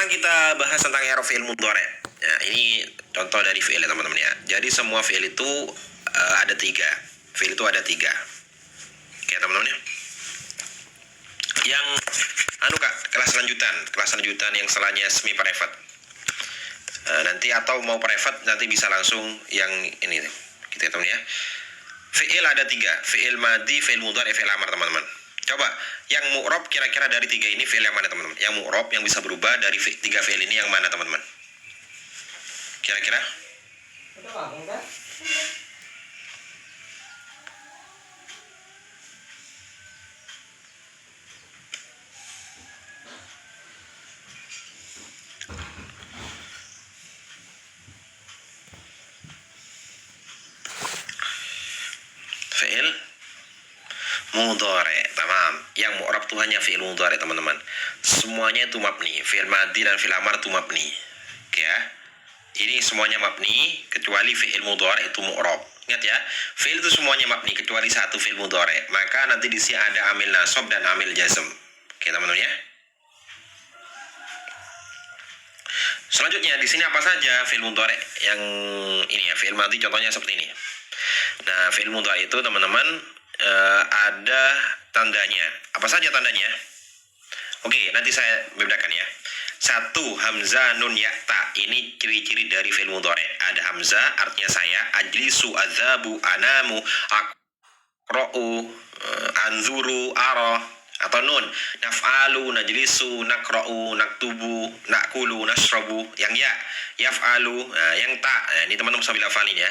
Sekarang kita bahas tentang i'rab fi'il mudhari'. Ya, ini contoh dari fi'il ya teman-teman ya. Jadi semua fi'il itu ada tiga. Fi'il itu ada tiga. Oke teman-teman ya. Yang kak, kelas lanjutan yang setelahnya semi private. Nanti atau mau private nanti bisa langsung yang ini gitu ya teman ya. Fi'il ada tiga, fi'il madhi, fi'il mudhari', fi'il amar teman-teman. Coba yang mu'rob kira-kira dari tiga ini fi'il yang mana teman-teman? Yang mu'rob yang bisa berubah dari tiga fi'il ini yang mana teman-teman? Kira-kira? Fi'il mudhari', tamam. Yang mu'rab tuh hanya fi'il mudhari' teman-teman. Semuanya itu mabni. Fi'il madhi dan fi'il amar itu mabni. Oke ya. Ini semuanya mabni kecuali fi'il mudhari' itu mu'rab. Ingat ya, fi'il itu semuanya mabni kecuali satu fi'il mudhari'. Maka nanti di sini ada amil nasab dan amil jazm. Oke teman-teman ya. Selanjutnya di sini apa saja fi'il mudhari' yang ini ya, fi'il madhi contohnya seperti ini. Nah, fi'il mudhari' itu teman-teman ada tandanya. Apa saja tandanya? Oke, nanti saya bedakan ya. Satu, hamzah, nun, ya, ta. Ini ciri-ciri dari fi'il mudhari'. Ada hamzah, artinya saya. Ajlisu, adzabu, anamu, akra'u, anzuru, ara. Atau nun, naf'alu, najlisu, nakra'u, naktubu, nakulu, nashrabu. Yang ya, yaf'alu. Nah, yang ta. Nah, ini teman-teman sambil hafalin ya.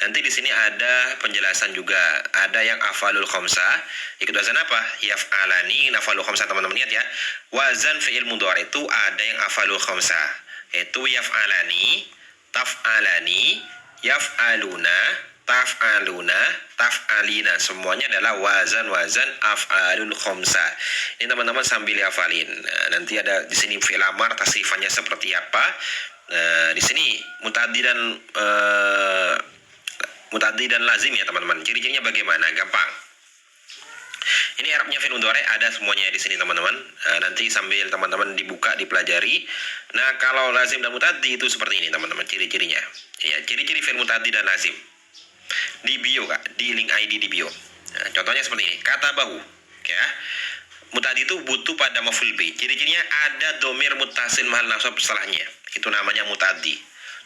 Nanti di sini ada penjelasan juga. Ada yang afalul khamsah. Ikut wazan apa? Yaf'alani, nafalul khamsah teman-teman lihat ya. Wazan fi'il mudhari' itu ada yang afalul khamsah. Itu yaf'alani, taf'alani, yaf'aluna, taf'aluna, taf'alina. Semuanya adalah wazan-wazan af'alul khamsah. Ini teman-teman sambil hafalin. Nah, nanti ada di sini fi'il amar tasrifannya seperti apa. Nah, di sini mutaddi dan lazim ya teman-teman. Ciri-cirinya bagaimana? Gampang. Ini i'rabnya fi'il mudhari' ada semuanya di sini teman-teman. Nanti sambil teman-teman dibuka dipelajari. Nah, kalau lazim dan mutaddi itu seperti ini teman-teman ciri-cirinya. Ya, ciri-ciri fi'il mutaddi dan lazim. Di bio Kak, di link ID di bio. Nah, contohnya seperti ini. Kata bahu. Ya. Mutaddi itu butuh pada maf'ul bi. Ciri-cirinya ada domir muttasil mahal nasab setelahnya. Itu namanya mutaddi.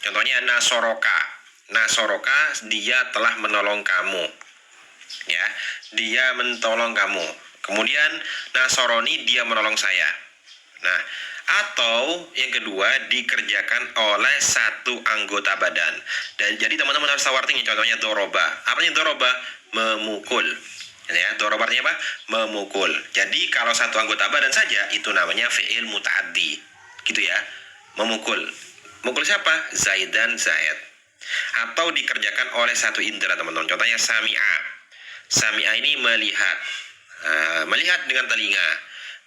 Contohnya nasoroka. Nasoroka, dia telah menolong kamu. Ya, dia menolong kamu. Kemudian nasoroni, dia menolong saya. Nah, atau yang kedua dikerjakan oleh satu anggota badan. Dan jadi teman-teman harus tahu artinya. Contohnya doroba. Artinya doroba? Memukul. Ya, doroba artinya apa? Memukul. Jadi kalau satu anggota badan saja itu namanya fi'il muta'addi. Gitu ya. Memukul. Mukul siapa? Zaid dan Zaid. Atau dikerjakan oleh satu indera teman-teman. Contohnya sami'a. Sami'a ini melihat. Melihat dengan telinga.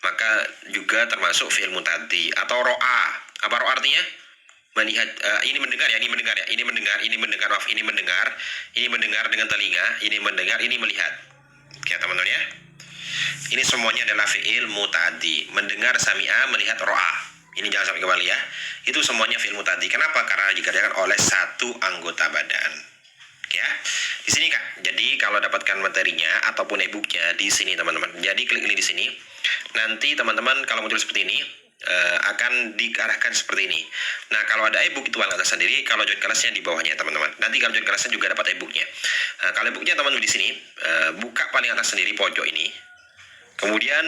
Maka juga termasuk fi'il mutaddi. Atau ro'a. Apa ro'a artinya? Melihat. Ini mendengar ya. Ini mendengar ya. Ini mendengar. Ini mendengar. Maaf. Ini mendengar. Ini mendengar dengan telinga. Ini mendengar. Ini melihat. Oke teman-teman ya. Ini semuanya adalah fi'il mutaddi. Mendengar sami'a, melihat ro'a. Ini jangan sampai kembali ya. Itu semuanya fi'il mutaddi. Kenapa? Karena dikerjakan oleh satu anggota badan. Ya. Di sini Kak. Jadi kalau dapatkan materinya ataupun e-booknya di sini teman-teman. Jadi klik ini di sini. Nanti teman-teman kalau muncul seperti ini akan diarahkan seperti ini. Nah, kalau ada e-book itu atas sendiri, kalau join kelasnya di bawahnya teman-teman. Nanti kalau join kelasnya juga dapat e-booknya. Kalau e-booknya teman-teman di sini buka paling atas sendiri pojok ini. Kemudian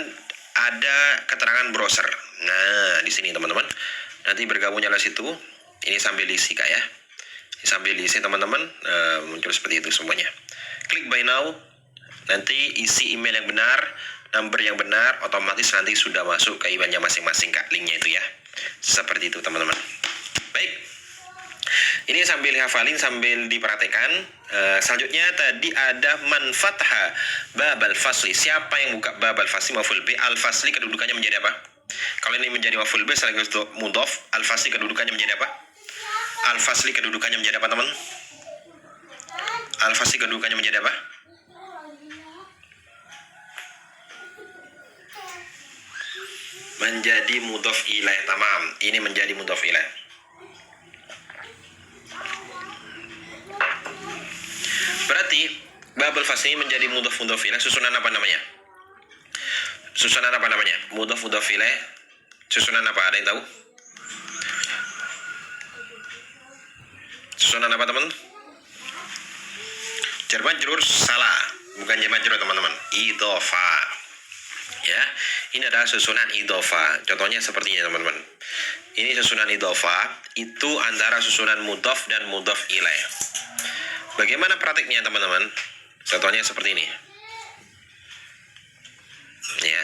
ada keterangan browser. Nah, di sini teman-teman. Nanti bergabungnya di situ. Ini sambil diisi Kak ya. Ini sambil diisi teman-teman muncul seperti itu semuanya. Klik buy now. Nanti isi email yang benar, number yang benar, otomatis nanti sudah masuk ke emailnya masing-masing Kak, linknya itu ya. Seperti itu teman-teman. Baik. Ini sambil hafalin, sambil diperhatikan. Selanjutnya tadi ada man fatha babal fasli. Siapa yang buka babal fasli maf'ul bi? Al fasli kedudukannya menjadi apa? Kalau ini menjadi maf'ul bi sekaligus mudhaf, al fasli kedudukannya menjadi apa? Al fasli kedudukannya menjadi apa teman? Al fasli kedudukannya menjadi apa? menjadi mudhof ilaih. Tamam, ini menjadi mudhof ilaih. Berarti babul fasl ini menjadi mudhof ilaih. Susunan apa namanya? Susunan apa namanya? Mudhof ilaih. Susunan apa? Ada yang tahu? Susunan apa teman? Jar majrur salah, bukan jar majrur teman-teman. Idhofa. Ya, ini adalah susunan idhofa. Contohnya seperti ini teman-teman. Ini susunan idhofa, itu antara susunan mudhof dan mudhof ilaih. Bagaimana praktiknya teman-teman? Contohnya seperti ini. Ya.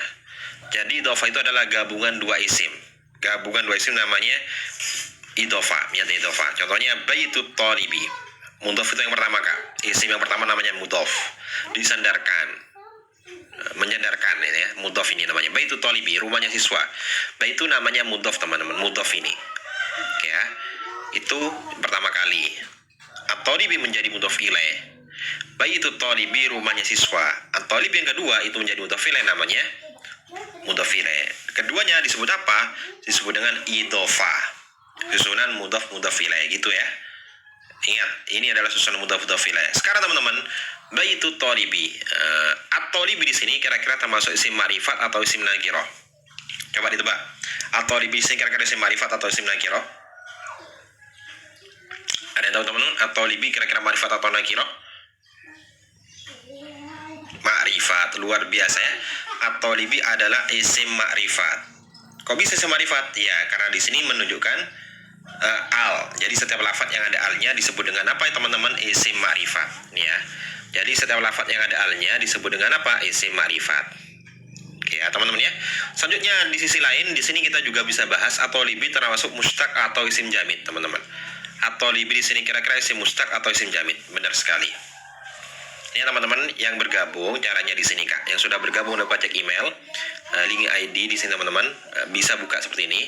Jadi idhofa itu adalah gabungan dua isim. Gabungan dua isim namanya idhofa, idhofa. Contohnya baitut thalibi. Mudhof itu yang pertama Kak. Isim yang pertama namanya mudhof. Disandarkan. Menyandarkan ya. Mudhof ini namanya baitut thalibi, rumahnya siswa. Bait itu namanya mudhof teman-teman, mudhof ini. Ya. Itu pertama kali. At-thalibi menjadi mudhof ilaih. Baitut thalibi, rumahnya siswa. At-thalibi yang kedua itu menjadi mudhof ilaih namanya mudhof ilaih. Keduanya disebut apa? Disebut dengan idhofa. Susunan mudhof ilaih gitu ya. Ingat, ini adalah susunan mudhof ilaih. Sekarang teman-teman, baitut thalibi. At-thalibi di sini kira-kira termasuk isim ma'rifat atau isim nakirah? Coba ditebak. At-thalibi di sini kira-kira isim ma'rifat atau isim nakirah? Ada yang tahu teman-teman? At-thalibi kira-kira ma'rifat atau nakirah? Ma'rifat, luar biasa ya. At-thalibi adalah isim ma'rifat. Kok bisa isim ma'rifat? Ya, karena di sini menunjukkan al. Jadi setiap lafaz yang ada alnya disebut dengan apa ya teman-teman? Isim ma'rifat. Ya. Jadi setiap lafaz yang ada alnya disebut dengan apa? Isim ma'rifat. Oke ya teman-teman ya. Selanjutnya di sisi lain di sini kita juga bisa bahas at-thalibi termasuk mustaq atau isim jamid teman-teman. At-thalibi di sini kira-kira isim mustaq atau isim jamid. Benar sekali. Ini teman-teman yang bergabung caranya di sini Kak. Yang sudah bergabung dapat cek email, link ID di sini teman-teman, bisa buka seperti ini.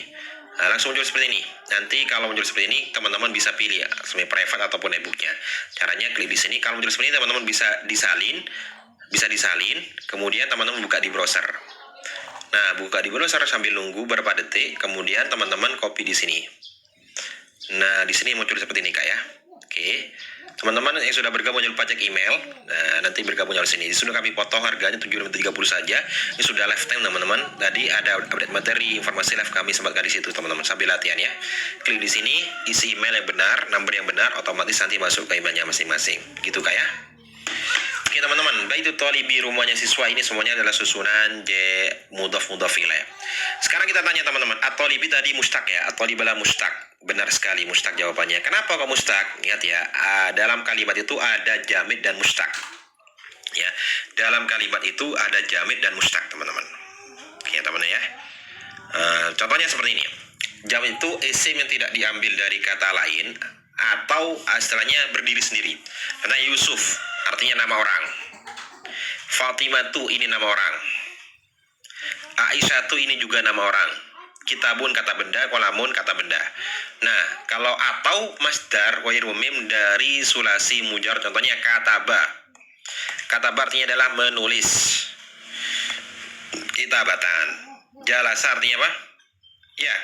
Langsung muncul seperti ini. Nanti kalau muncul seperti ini, teman-teman bisa pilih ya, semi private ataupun e-booknya. Caranya klik di sini. Kalau muncul seperti ini, teman-teman bisa disalin. Kemudian teman-teman buka di browser. Nah, buka di browser sambil nunggu beberapa detik. Kemudian teman-teman copy di sini. Nah, di sini muncul seperti ini Kak ya. Oke. Teman-teman yang sudah bergabung jangan lupa cek email. Nah, nanti bergabung di sini. Sudah kami potong harganya 7.30 saja. Ini sudah lifetime teman-teman. Tadi ada update materi, informasi live kami sempatkan di situ teman-teman sambil latihan ya. Klik di sini, isi email yang benar, nomor yang benar, otomatis nanti masuk ke emailnya masing-masing. Gitu Kak ya. Oke teman-teman, baitut thalibi, rumahnya siswa, ini semuanya adalah susunan mudhof ilaih. Sekarang kita tanya teman-teman, at-thalibi tadi mustaq ya, at-thalibi adalah mustaq. Benar sekali mustaq jawabannya. Kenapa kok mustaq? Ingat ya, dalam kalimat itu ada jamid dan mustaq. Ya, dalam kalimat itu ada jamid dan mustaq teman-teman. Oke teman-teman ya. Contohnya seperti ini. Jamid itu isim yang tidak diambil dari kata lain atau istilahnya berdiri sendiri. Karena Yusuf artinya nama orang. Fatimah tuh ini nama orang. Aisyah tuh ini juga nama orang. Kitabun kata benda, kolamun kata benda. Nah, kalau atau masdar wairu mim dari sulasi mujar, contohnya kataba. Kataba artinya adalah menulis. Kitabatan. Jalasa artinya apa? Ya,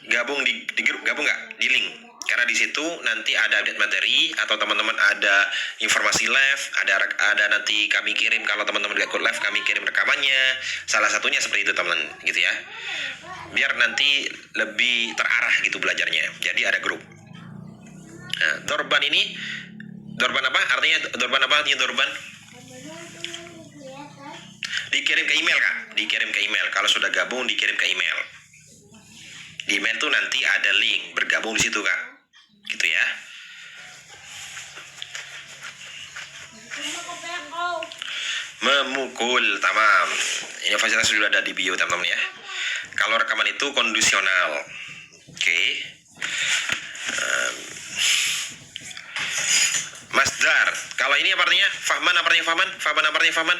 gabung di grup, gabung nggak? Di link. Karena di situ nanti ada update materi atau teman-teman ada informasi live, ada nanti kami kirim kalau teman-teman nggak ikut live kami kirim rekamannya. Salah satunya seperti itu teman, gitu ya. Biar nanti lebih terarah gitu belajarnya. Jadi ada grup. Nah, dorban ini, dorban apa? Artinya dorban apa? Artinya dorban? Dikirim ke email Kak. Dikirim ke email. Kalau sudah gabung dikirim ke email. Di email tuh nanti ada link bergabung di situ Kak. Gitu ya. Memukul, tamam. Ini fasilitas sudah ada di bio teman-teman ya. Kalau rekaman itu kondisional. Oke. Masdar. Kalau ini apa artinya? Fahman apa artinya fahman? Fahman apa artinya fahman?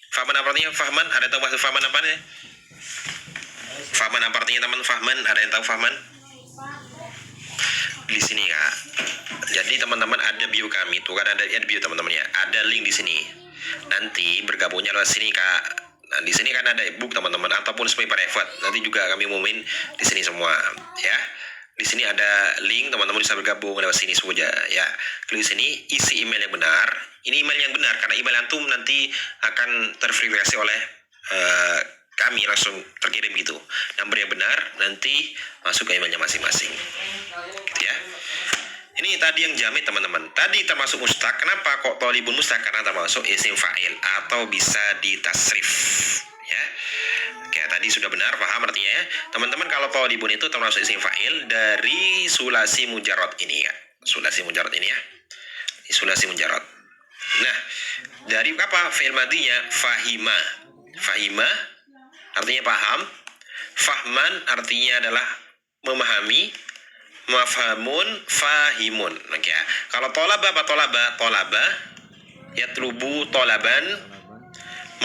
Fahman apa artinya fahman? Ada yang tahu maksud fahman apa nih? Fahman apa artinya teman? Fahman, ada yang tahu fahman? Di sini Kak. Jadi teman-teman ada bio kami tuh kan ada bio teman-teman ya. Ada link di sini. Nanti bergabungnya lewat sini Kak. Nah, di sini kan ada e-book teman-teman ataupun sebagai private. Nanti juga kami umumin di sini semua ya. Di sini ada link, teman-teman bisa bergabung lewat sini saja ya. Klik sini, isi email yang benar. Ini email yang benar karena email antum nanti akan terverifikasi oleh kami, langsung terkirim gitu. Nomor yang benar nanti masuk ke emailnya masing-masing. Gitu ya. Ini tadi yang jamin teman-teman. Tadi termasuk mustaq. Kenapa kok tolibun mustaq? Karena termasuk isim fa'il atau bisa ditasrif. Ya. Oke, tadi sudah benar, paham artinya ya. Teman-teman, kalau tolibun itu termasuk isim fa'il dari sulasi mujarrad ini ya. Sulasi mujarrad ini ya. Sulasi mujarrad. Nah, dari apa? Fi'il madinya fahima. Fahima artinya paham. Fahman artinya adalah memahami. Mafhamun, fahimun. Oke ya. Kalau tolaba apa tolaba? Tolaba yatlubu tolaban,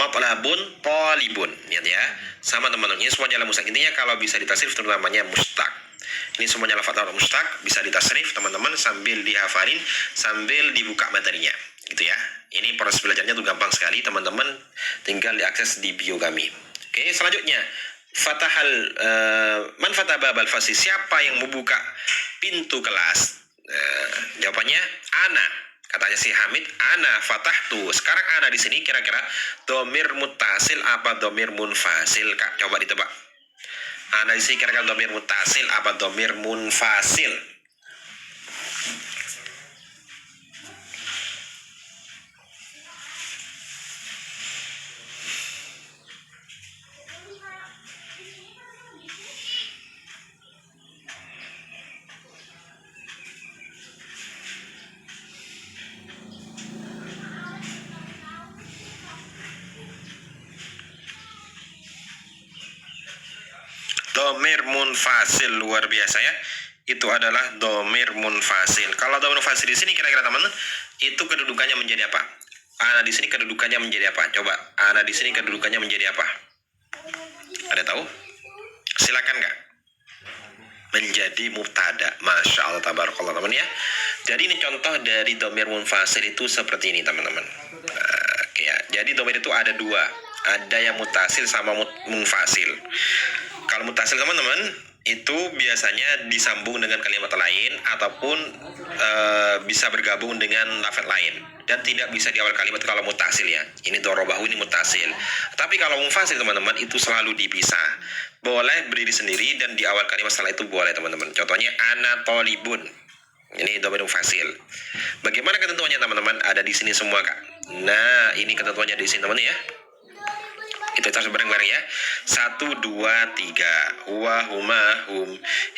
matlabun tolibun. Lihat ya. Sama teman-teman. Ini semuanya adalah mustaq. Intinya kalau bisa ditasrif itu namanya mustaq. Ini semuanya lafaz mustaq, bisa ditasrif teman-teman sambil dihafalin, sambil dibuka materinya. Gitu ya. Ini proses belajarnya tuh gampang sekali teman-teman. Tinggal diakses di bio kami. Oke, selanjutnya Fatahal man fatah babal fasih, siapa yang membuka pintu kelas? Jawabannya ana. Katanya si Hamid, ana fatahtu. Sekarang ana di sini kira-kira domir mutasil apa domir munfasil, Kak? Coba ditebak. Ana di sini kira-kira domir mutasil apa domir munfasil? Domir munfasil, luar biasa ya. Itu adalah domir munfasil. Kalau domir munfasil di sini kira-kira teman-teman itu kedudukannya menjadi apa? Ana di sini kedudukannya menjadi apa? Coba, ana di sini kedudukannya menjadi apa? Ada tahu? Silakan Kak. Menjadi mubtada. Masya Allah, tabarakallah teman ya. Jadi ini contoh dari domir munfasil itu seperti ini teman-teman. Ya. Jadi domir itu ada dua. Ada yang mutasil sama munfasil. Kalau mutasil teman-teman itu biasanya disambung dengan kalimat lain ataupun bisa bergabung dengan lafaz lain dan tidak bisa di awal kalimat kalau mutasil ya. Ini dorobahu, ini mutasil. Tapi kalau munfasil teman-teman itu selalu dipisah. Boleh berdiri sendiri dan di awal kalimat setelah itu boleh teman-teman. Contohnya ana tolibun. Ini domir munfasil. Bagaimana ketentuannya teman-teman? Ada di sini semua Kak. Nah, ini ketentuannya di sini teman-teman ya. Itu harus bareng-bareng ya. 1, 2, 3. Huwa, huma, hum.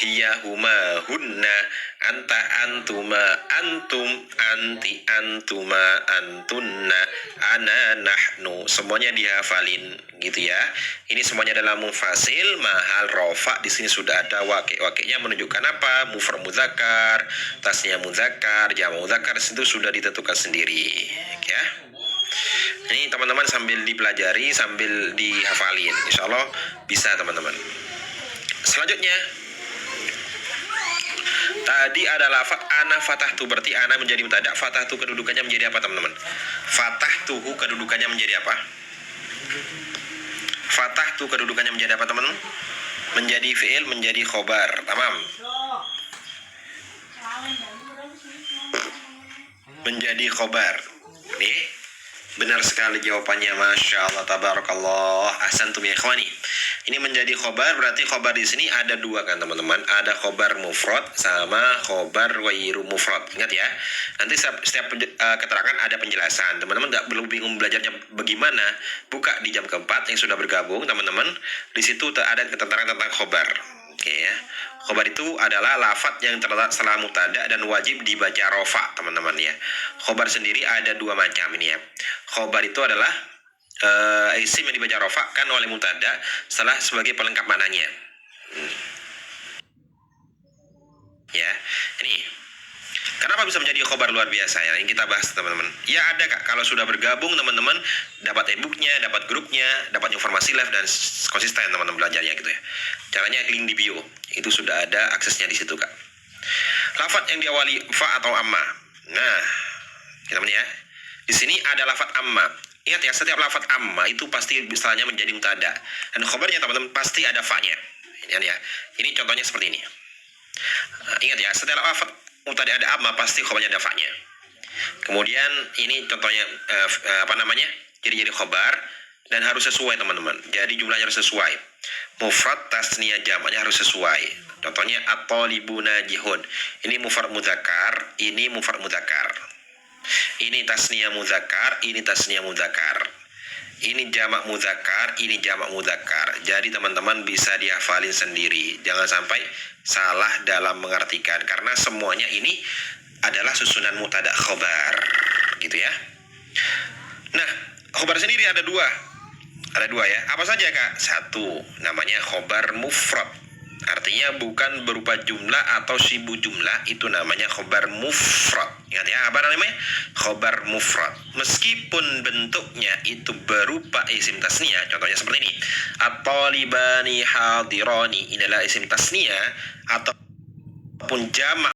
Hiya, huma, hunna. Anta, antuma, antum. Anti, antuma, antunna. Ana, nahnu. Semuanya dihafalin gitu ya. Ini semuanya adalah munfasil, mahal rofa. Di sini sudah ada wakil-wakilnya menunjukkan apa? Mufrad muzakkar, tasnya muzakkar, jamak muzakkar, itu sudah ditentukan sendiri ya. Ini teman-teman sambil dipelajari, sambil dihafalin. Insya Allah bisa teman-teman. Selanjutnya, tadi ada lafaz ana fatahtu, berarti ana menjadi mubtada. Fatahtu kedudukannya menjadi apa teman-teman? Fatahtuhu kedudukannya menjadi apa? Fatahtu kedudukannya menjadi apa teman-teman? Menjadi fi'il, menjadi khobar. Tamam. Menjadi khobar. Nih. Benar sekali jawabannya, Masya Allah, tabarakallah, ahsantum ya ikhwani. Ini menjadi khobar, berarti khobar di sini ada dua kan teman-teman. Ada khobar mufrad sama khobar wairu mufrad. Ingat ya, nanti setiap keterangan ada penjelasan. Teman-teman nggak perlu bingung belajarnya bagaimana. Buka di jam keempat yang sudah bergabung teman-teman. Di situ ada keterangan tentang khobar. Oke ya. Khobar itu adalah lafaz yang terletak setelah mubtada dan wajib dibaca rofa teman-teman ya. Khobar sendiri ada dua macam ini ya. Khobar itu adalah isim yang dibaca rofa kan oleh mubtada setelah sebagai pelengkap maknanya. Ya, ini kenapa bisa menjadi khobar luar biasa ya? Yang kita bahas teman-teman. Ya ada Kak, kalau sudah bergabung teman-teman dapat e-booknya, dapat grupnya, dapat informasi live dan konsisten teman-teman belajarnya gitu ya. Caranya link di bio, itu sudah ada aksesnya di situ Kak. Lafaz yang diawali fa atau amma. Nah, teman-teman ya. Di sini ada lafaz amma. Ingat ya, setiap lafadz amma itu pasti misalnya menjadi mutada. Dan khobarnya teman-teman pasti ada fa-nya. Ingat ya. Ini contohnya seperti ini. Ingat ya, setiap lafadz mutada ada amma pasti khobarnya ada fa-nya. Kemudian ini contohnya ciri-ciri khobar dan harus sesuai teman-teman. Jadi jumlahnya harus sesuai. Mufrad, tasniyah, jamaknya harus sesuai. Contohnya at-talibu najihun. Ini mufrad mudzakkar, ini mufrad mudzakkar. Ini tasniyah mudzakkar, ini tasniyah mudzakkar. Ini jamak mudzakkar, ini jamak mudzakkar. Jadi teman-teman bisa dihafalin sendiri. Jangan sampai salah dalam mengartikan karena semuanya ini adalah susunan mubtada khobar, gitu ya. Nah, khobar sendiri ada dua ya. Apa saja kak? Satu, namanya khobar mufrad. Artinya bukan berupa jumlah atau sibu jumlah, itu namanya khobar mufrad. Ingat ya, apa namanya? Khobar mufrad. Meskipun bentuknya itu berupa isim tasniyah, contohnya seperti ini. At-talibani hadirani, ini adalah isim tasniyah ataupun jamak